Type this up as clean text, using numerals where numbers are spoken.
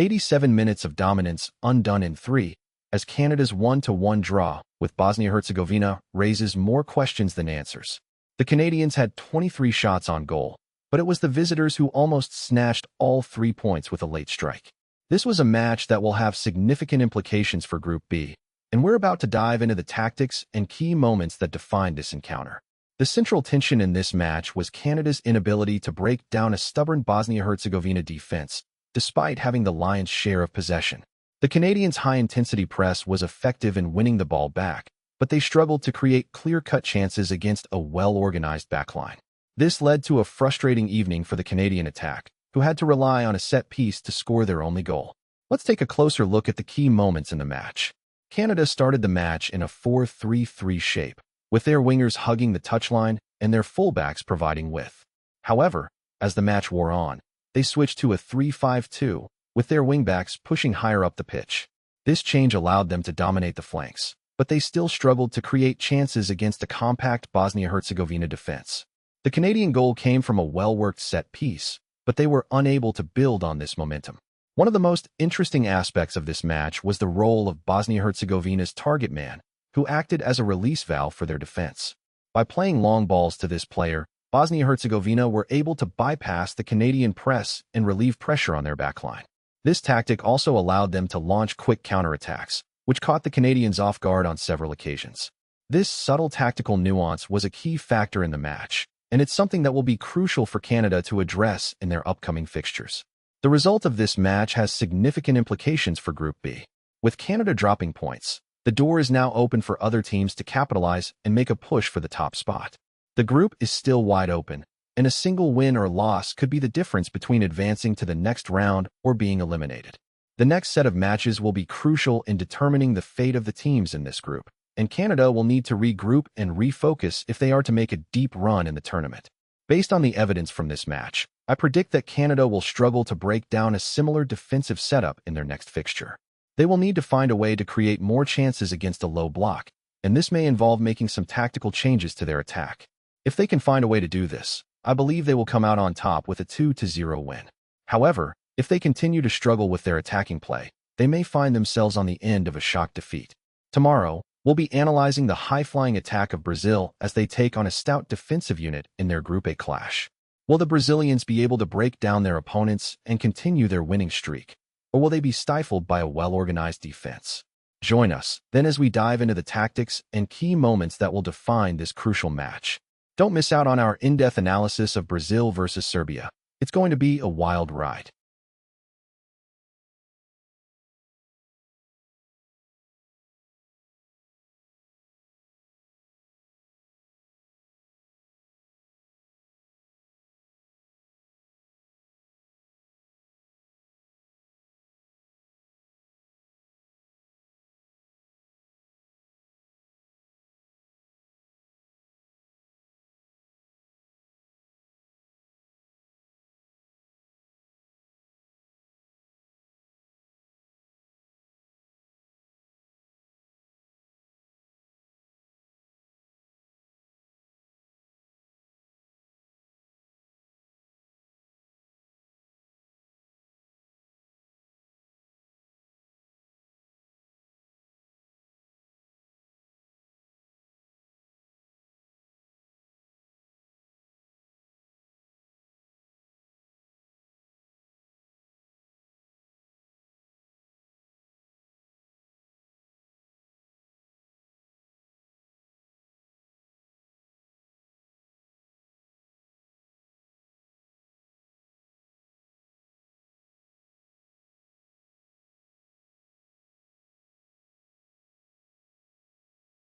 87 minutes of dominance undone in 3, as Canada's 1-1 draw with Bosnia-Herzegovina raises more questions than answers. The Canadians had 23 shots on goal, but it was the visitors who almost snatched all 3 points with a late strike. This was a match that will have significant implications for Group B, and we're about to dive into the tactics and key moments that defined this encounter. The central tension in this match was Canada's inability to break down a stubborn Bosnia-Herzegovina defense, despite having the lion's share of possession. The Canadians' high-intensity press was effective in winning the ball back, but they struggled to create clear-cut chances against a well-organized backline. This led to a frustrating evening for the Canadian attack, who had to rely on a set piece to score their only goal. Let's take a closer look at the key moments in the match. Canada started the match in a 4-3-3 shape, with their wingers hugging the touchline and their fullbacks providing width. However, as the match wore on, they switched to a 3-5-2, with their wingbacks pushing higher up the pitch. This change allowed them to dominate the flanks, but they still struggled to create chances against a compact Bosnia-Herzegovina defense. The Canadian goal came from a well-worked set piece, but they were unable to build on this momentum. One of the most interesting aspects of this match was the role of Bosnia-Herzegovina's target man, who acted as a release valve for their defense. By playing long balls to this player, Bosnia-Herzegovina were able to bypass the Canadian press and relieve pressure on their backline. This tactic also allowed them to launch quick counterattacks, which caught the Canadians off guard on several occasions. This subtle tactical nuance was a key factor in the match, and it's something that will be crucial for Canada to address in their upcoming fixtures. The result of this match has significant implications for Group B. With Canada dropping points, the door is now open for other teams to capitalize and make a push for the top spot. The group is still wide open, and a single win or loss could be the difference between advancing to the next round or being eliminated. The next set of matches will be crucial in determining the fate of the teams in this group, and Canada will need to regroup and refocus if they are to make a deep run in the tournament. Based on the evidence from this match, I predict that Canada will struggle to break down a similar defensive setup in their next fixture. They will need to find a way to create more chances against a low block, and this may involve making some tactical changes to their attack. If they can find a way to do this, I believe they will come out on top with a 2-0 win. However, if they continue to struggle with their attacking play, they may find themselves on the end of a shock defeat. Tomorrow, we'll be analyzing the high-flying attack of Brazil as they take on a stout defensive unit in their Group A clash. Will the Brazilians be able to break down their opponents and continue their winning streak, or will they be stifled by a well-organized defense? Join us, then, as we dive into the tactics and key moments that will define this crucial match. Don't miss out on our in-depth analysis of Brazil versus Serbia. It's going to be a wild ride.